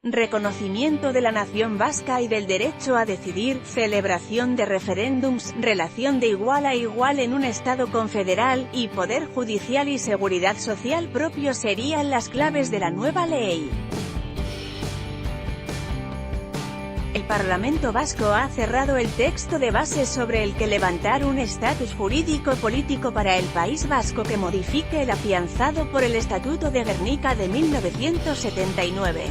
reconocimiento de la nación vasca y del derecho a decidir, celebración de referéndums, relación de igual a igual en un Estado confederal, y poder judicial y seguridad social propio serían las claves de la nueva ley. El Parlamento vasco ha cerrado el texto de base sobre el que levantar un estatus jurídico-político para el País Vasco que modifique el afianzado por el Estatuto de Gernika de 1979.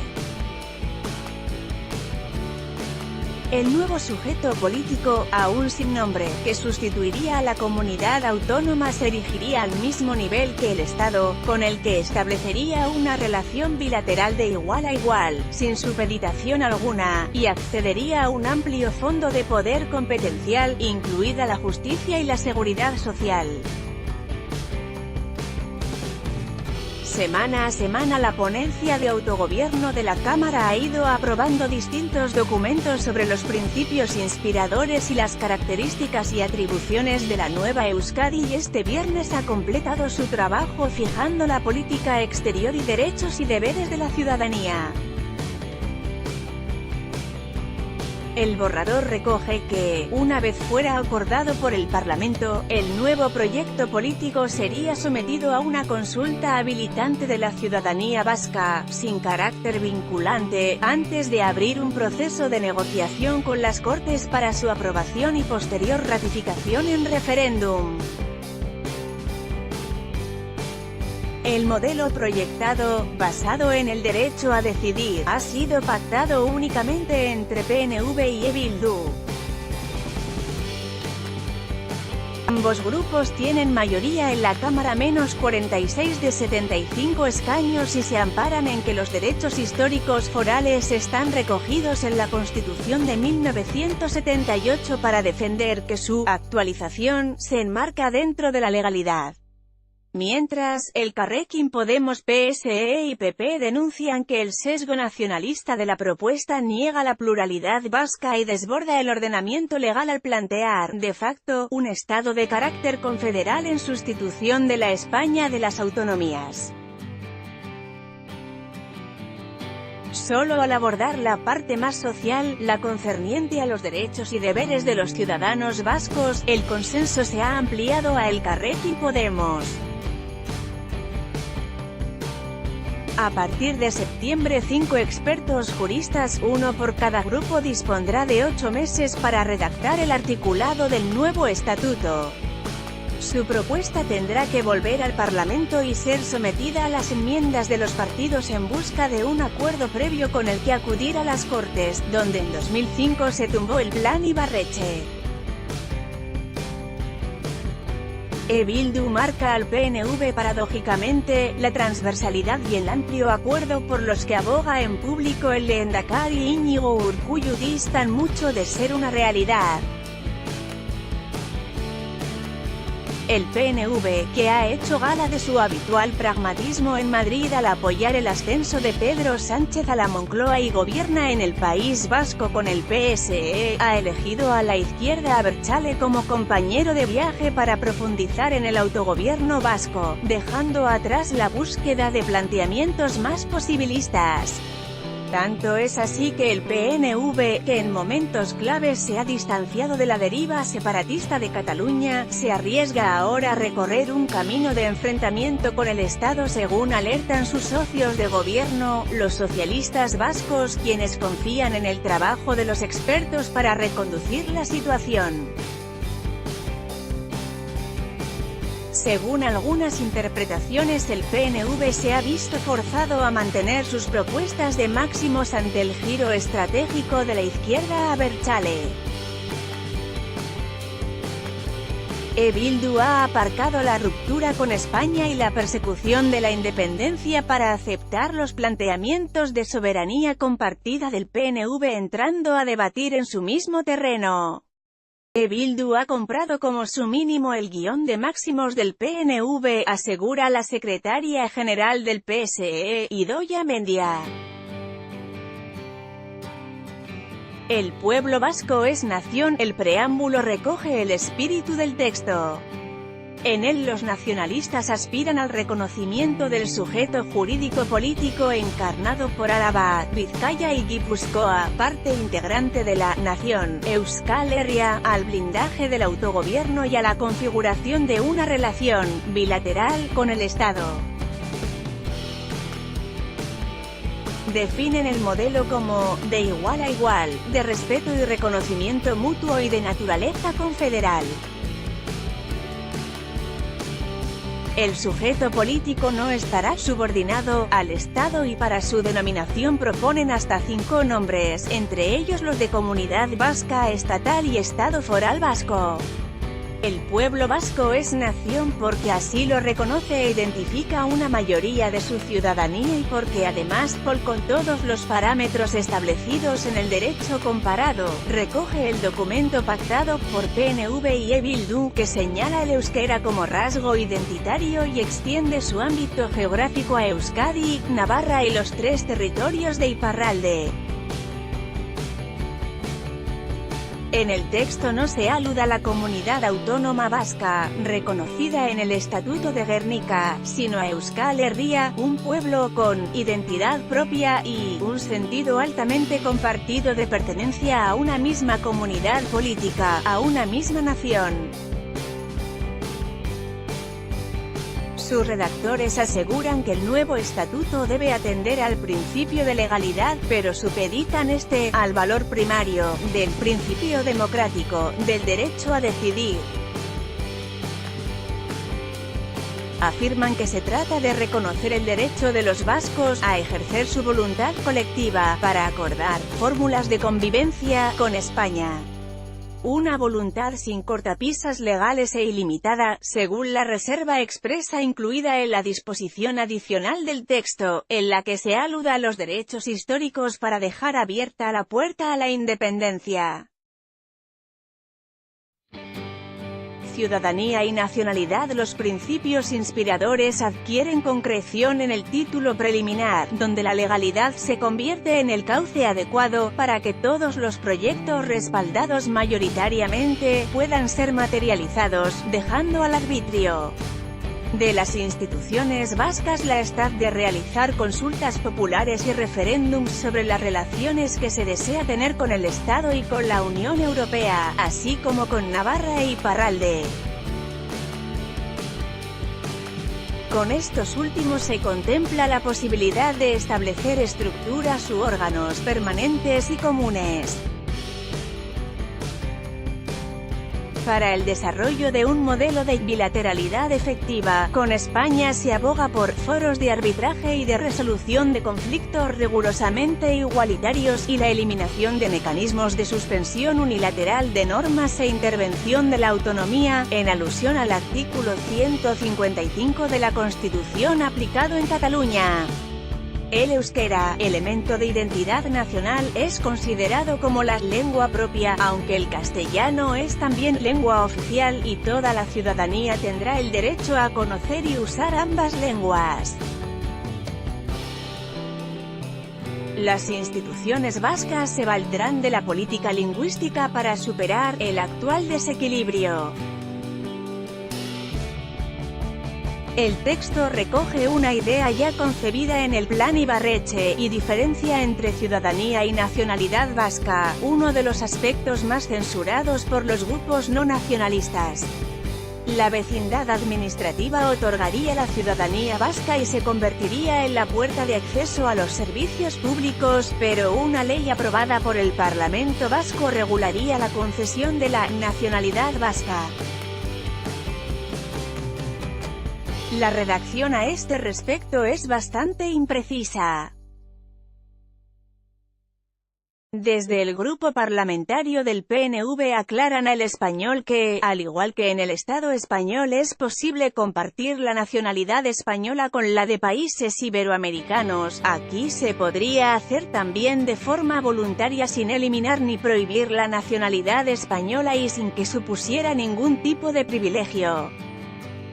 El nuevo sujeto político, aún sin nombre, que sustituiría a la comunidad autónoma se erigiría al mismo nivel que el Estado, con el que establecería una relación bilateral de igual a igual, sin supeditación alguna, y accedería a un amplio fondo de poder competencial, incluida la justicia y la seguridad social. Semana a semana la ponencia de autogobierno de la Cámara ha ido aprobando distintos documentos sobre los principios inspiradores y las características y atribuciones de la nueva Euskadi, y este viernes ha completado su trabajo fijando la política exterior y derechos y deberes de la ciudadanía. El borrador recoge que, una vez fuera acordado por el Parlamento, el nuevo proyecto político sería sometido a una consulta habilitante de la ciudadanía vasca, sin carácter vinculante, antes de abrir un proceso de negociación con las Cortes para su aprobación y posterior ratificación en referéndum. El modelo proyectado, basado en el derecho a decidir, ha sido pactado únicamente entre PNV y Bildu. Ambos grupos tienen mayoría en la Cámara, menos 46 de 75 escaños, y se amparan en que los derechos históricos forales están recogidos en la Constitución de 1978 para defender que su actualización se enmarca dentro de la legalidad. Mientras, Elkarrekin Podemos, PSE y PP denuncian que el sesgo nacionalista de la propuesta niega la pluralidad vasca y desborda el ordenamiento legal al plantear, de facto, un Estado de carácter confederal en sustitución de la España de las autonomías. Solo al abordar la parte más social, la concerniente a los derechos y deberes de los ciudadanos vascos, el consenso se ha ampliado a Elkarrekin Podemos. A partir de septiembre, 5 expertos juristas, uno por cada grupo, dispondrá de 8 meses para redactar el articulado del nuevo estatuto. Su propuesta tendrá que volver al Parlamento y ser sometida a las enmiendas de los partidos en busca de un acuerdo previo con el que acudir a las Cortes, donde en 2005 se tumbó el Plan Ibarretxe. Bildu marca al PNV paradójicamente la transversalidad y el amplio acuerdo por los que aboga en público el lehendakari Iñigo Urkullu distan mucho de ser una realidad. El PNV, que ha hecho gala de su habitual pragmatismo en Madrid al apoyar el ascenso de Pedro Sánchez a la Moncloa y gobierna en el País Vasco con el PSE, ha elegido a la izquierda abertzale como compañero de viaje para profundizar en el autogobierno vasco, dejando atrás la búsqueda de planteamientos más posibilistas. Tanto es así que el PNV, que en momentos claves se ha distanciado de la deriva separatista de Cataluña, se arriesga ahora a recorrer un camino de enfrentamiento con el Estado, según alertan sus socios de gobierno, los socialistas vascos, quienes confían en el trabajo de los expertos para reconducir la situación. Según algunas interpretaciones, el PNV se ha visto forzado a mantener sus propuestas de máximos ante el giro estratégico de la izquierda abertzale. Bildu ha aparcado la ruptura con España y la persecución de la independencia para aceptar los planteamientos de soberanía compartida del PNV, entrando a debatir en su mismo terreno. Bildu ha comprado como su mínimo el guión de máximos del PNV, asegura la secretaria general del PSE, Idoia Mendia. El pueblo vasco es nación, el preámbulo recoge el espíritu del texto. En él los nacionalistas aspiran al reconocimiento del sujeto jurídico-político encarnado por Álava, Vizcaya y Guipúzcoa, parte integrante de la nación, Euskal Herria, al blindaje del autogobierno y a la configuración de una relación bilateral con el Estado. Definen el modelo como de igual a igual, de respeto y reconocimiento mutuo y de naturaleza confederal. El sujeto político no estará subordinado al Estado y para su denominación proponen hasta 5 nombres, entre ellos los de Comunidad Vasca Estatal y Estado Foral Vasco. El pueblo vasco es nación porque así lo reconoce e identifica una mayoría de su ciudadanía y porque además, con todos los parámetros establecidos en el derecho comparado, recoge el documento pactado por PNV y Bildu que señala el euskera como rasgo identitario y extiende su ámbito geográfico a Euskadi, Navarra y los 3 territorios de Iparralde. En el texto no se alude a la comunidad autónoma vasca, reconocida en el Estatuto de Gernika, sino a Euskal Herria, un pueblo con identidad propia y un sentido altamente compartido de pertenencia a una misma comunidad política, a una misma nación. Sus redactores aseguran que el nuevo estatuto debe atender al principio de legalidad, pero supeditan al valor primario, del principio democrático, del derecho a decidir. Afirman que se trata de reconocer el derecho de los vascos a ejercer su voluntad colectiva, para acordar fórmulas de convivencia con España. Una voluntad sin cortapisas legales e ilimitada, según la reserva expresa incluida en la disposición adicional del texto, en la que se alude a los derechos históricos para dejar abierta la puerta a la independencia. Ciudadanía y nacionalidad. Los principios inspiradores adquieren concreción en el título preliminar, donde la legalidad se convierte en el cauce adecuado, para que todos los proyectos respaldados mayoritariamente, puedan ser materializados, dejando al arbitrio de las instituciones vascas la potestad de realizar consultas populares y referéndums sobre las relaciones que se desea tener con el Estado y con la Unión Europea, así como con Navarra e Iparralde. Con estos últimos se contempla la posibilidad de establecer estructuras u órganos permanentes y comunes. Para el desarrollo de un modelo de bilateralidad efectiva con España se aboga por foros de arbitraje y de resolución de conflictos rigurosamente igualitarios y la eliminación de mecanismos de suspensión unilateral de normas e intervención de la autonomía, en alusión al artículo 155 de la Constitución aplicado en Cataluña. El euskera, elemento de identidad nacional, es considerado como la lengua propia, aunque el castellano es también lengua oficial, y toda la ciudadanía tendrá el derecho a conocer y usar ambas lenguas. Las instituciones vascas se valdrán de la política lingüística para superar el actual desequilibrio. El texto recoge una idea ya concebida en el Plan Ibarretxe, y diferencia entre ciudadanía y nacionalidad vasca, uno de los aspectos más censurados por los grupos no nacionalistas. La vecindad administrativa otorgaría la ciudadanía vasca y se convertiría en la puerta de acceso a los servicios públicos, pero una ley aprobada por el Parlamento vasco regularía la concesión de la nacionalidad vasca. La redacción a este respecto es bastante imprecisa. Desde el grupo parlamentario del PNV aclaran al Español que, al igual que en el Estado español es posible compartir la nacionalidad española con la de países iberoamericanos, aquí se podría hacer también de forma voluntaria sin eliminar ni prohibir la nacionalidad española y sin que supusiera ningún tipo de privilegio.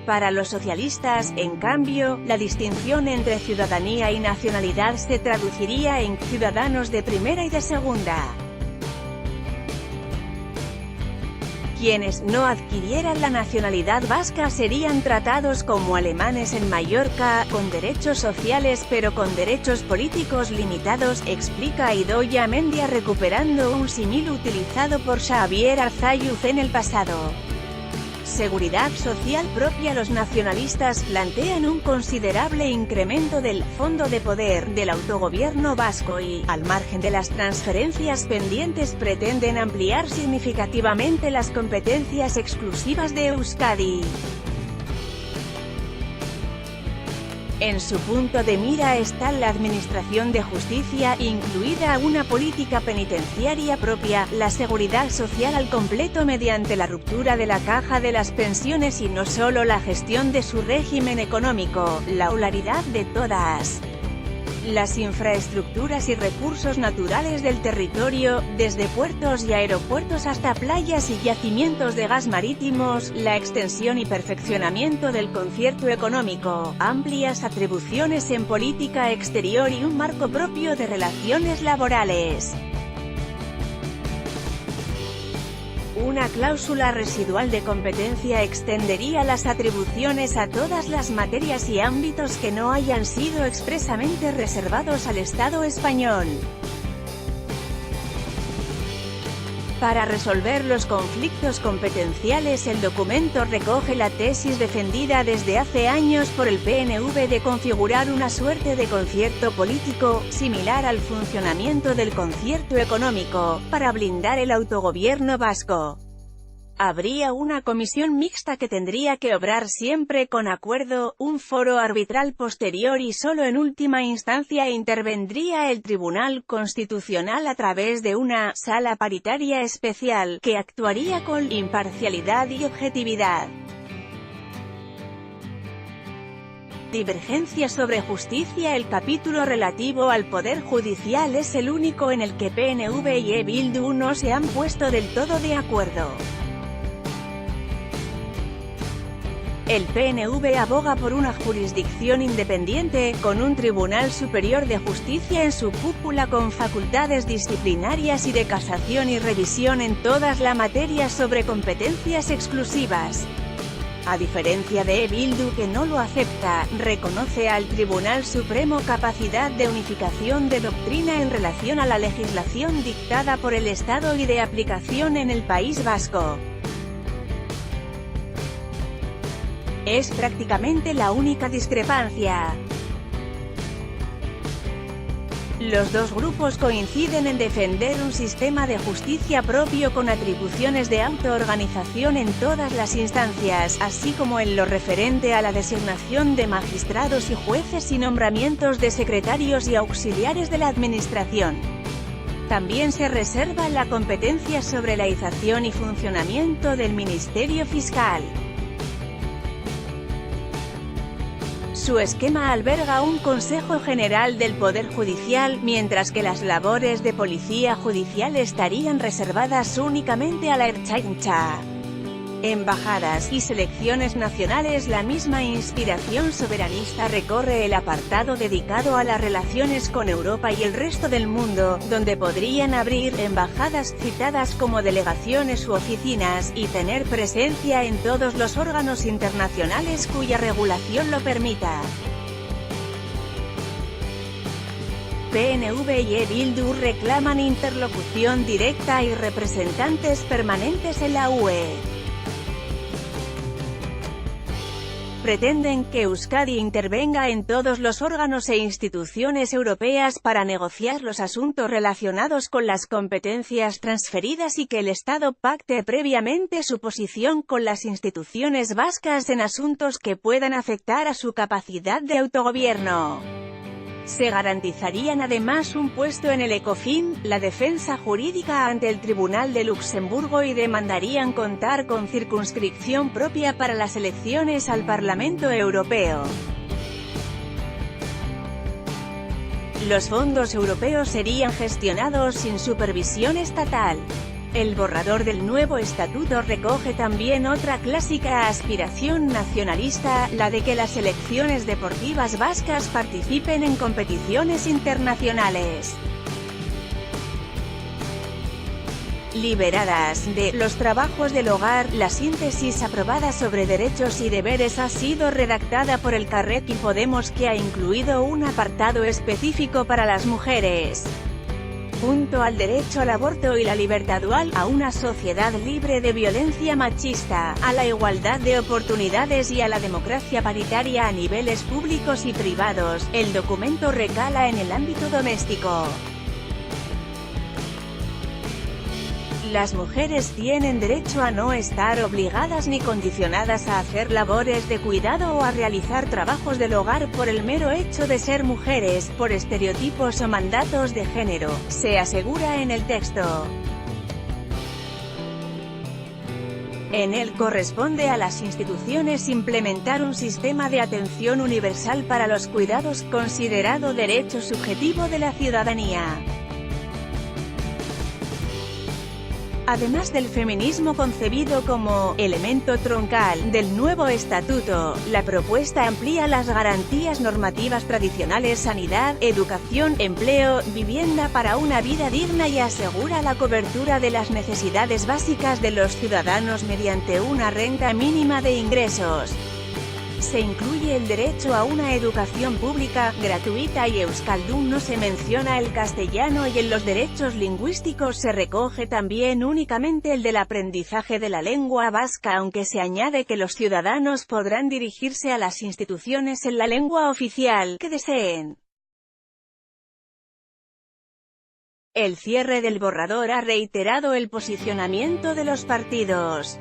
Para los socialistas, en cambio, la distinción entre ciudadanía y nacionalidad se traduciría en ciudadanos de primera y de segunda. Quienes no adquirieran la nacionalidad vasca serían tratados como alemanes en Mallorca, con derechos sociales pero con derechos políticos limitados, explica Idoia Mendia recuperando un símil utilizado por Xavier Arzalluz en el pasado. Seguridad social propia. Los nacionalistas plantean un considerable incremento del «fondo de poder» del autogobierno vasco y, al margen de las transferencias pendientes, pretenden ampliar significativamente las competencias exclusivas de Euskadi. En su punto de mira está la administración de justicia, incluida una política penitenciaria propia, la seguridad social al completo mediante la ruptura de la caja de las pensiones y no solo la gestión de su régimen económico, la titularidad de todas las infraestructuras y recursos naturales del territorio, desde puertos y aeropuertos hasta playas y yacimientos de gas marítimos, la extensión y perfeccionamiento del concierto económico, amplias atribuciones en política exterior y un marco propio de relaciones laborales. Una cláusula residual de competencia extendería las atribuciones a todas las materias y ámbitos que no hayan sido expresamente reservados al Estado español. Para resolver los conflictos competenciales, el documento recoge la tesis defendida desde hace años por el PNV de configurar una suerte de concierto político, similar al funcionamiento del concierto económico, para blindar el autogobierno vasco. Habría una comisión mixta que tendría que obrar siempre con acuerdo, un foro arbitral posterior y solo en última instancia intervendría el Tribunal Constitucional a través de una «sala paritaria especial», que actuaría con imparcialidad y objetividad. Divergencia sobre justicia. El capítulo relativo al Poder Judicial es el único en el que PNV y Bildu no se han puesto del todo de acuerdo. El PNV aboga por una jurisdicción independiente, con un Tribunal Superior de Justicia en su cúpula con facultades disciplinarias y de casación y revisión en todas las materias sobre competencias exclusivas. A diferencia de Bildu, que no lo acepta, reconoce al Tribunal Supremo capacidad de unificación de doctrina en relación a la legislación dictada por el Estado y de aplicación en el País Vasco. Es prácticamente la única discrepancia. Los dos grupos coinciden en defender un sistema de justicia propio con atribuciones de autoorganización en todas las instancias, así como en lo referente a la designación de magistrados y jueces y nombramientos de secretarios y auxiliares de la administración. También se reserva la competencia sobre la ización y funcionamiento del Ministerio Fiscal. Su esquema alberga un Consejo General del Poder Judicial, mientras que las labores de policía judicial estarían reservadas únicamente a la Ertzaintza. Embajadas y selecciones nacionales. La misma inspiración soberanista recorre el apartado dedicado a las relaciones con Europa y el resto del mundo, donde podrían abrir embajadas citadas como delegaciones u oficinas, y tener presencia en todos los órganos internacionales cuya regulación lo permita. PNV y Bildu reclaman interlocución directa y representantes permanentes en la UE. Pretenden que Euskadi intervenga en todos los órganos e instituciones europeas para negociar los asuntos relacionados con las competencias transferidas y que el Estado pacte previamente su posición con las instituciones vascas en asuntos que puedan afectar a su capacidad de autogobierno. Se garantizarían además un puesto en el Ecofin, la defensa jurídica ante el Tribunal de Luxemburgo y demandarían contar con circunscripción propia para las elecciones al Parlamento Europeo. Los fondos europeos serían gestionados sin supervisión estatal. El borrador del nuevo estatuto recoge también otra clásica aspiración nacionalista, la de que las selecciones deportivas vascas participen en competiciones internacionales. liberadas de los trabajos del hogar. La síntesis aprobada sobre derechos y deberes ha sido redactada por el Carrequín Podemos, que ha incluido un apartado específico para las mujeres. Junto al derecho al aborto y la libertad dual, a una sociedad libre de violencia machista, a la igualdad de oportunidades y a la democracia paritaria a niveles públicos y privados, el documento recala en el ámbito doméstico. Las mujeres tienen derecho a no estar obligadas ni condicionadas a hacer labores de cuidado o a realizar trabajos del hogar por el mero hecho de ser mujeres, por estereotipos o mandatos de género, se asegura en el texto. En él corresponde a las instituciones implementar un sistema de atención universal para los cuidados, considerado derecho subjetivo de la ciudadanía. Además del feminismo concebido como elemento troncal del nuevo estatuto, la propuesta amplía las garantías normativas tradicionales: sanidad, educación, empleo, vivienda para una vida digna, y asegura la cobertura de las necesidades básicas de los ciudadanos mediante una renta mínima de ingresos. Se incluye el derecho a una educación pública, gratuita y euskaldun. No se menciona el castellano, y en los derechos lingüísticos se recoge también únicamente el del aprendizaje de la lengua vasca, aunque se añade que los ciudadanos podrán dirigirse a las instituciones en la lengua oficial que deseen. El cierre del borrador ha reiterado el posicionamiento de los partidos.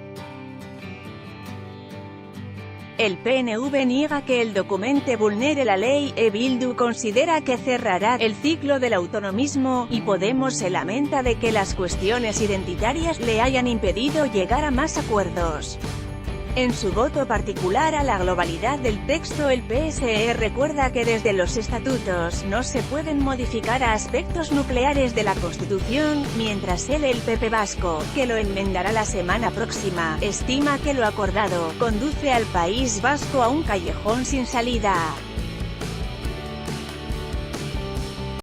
El PNV niega que el documento vulnere la ley, Bildu considera que cerrará el ciclo del autonomismo, y Podemos se lamenta de que las cuestiones identitarias le hayan impedido llegar a más acuerdos. En su voto particular a la globalidad del texto, el PSE recuerda que desde los estatutos no se pueden modificar aspectos nucleares de la Constitución, mientras el PP vasco, que lo enmendará la semana próxima, estima que lo acordado conduce al País Vasco a un callejón sin salida.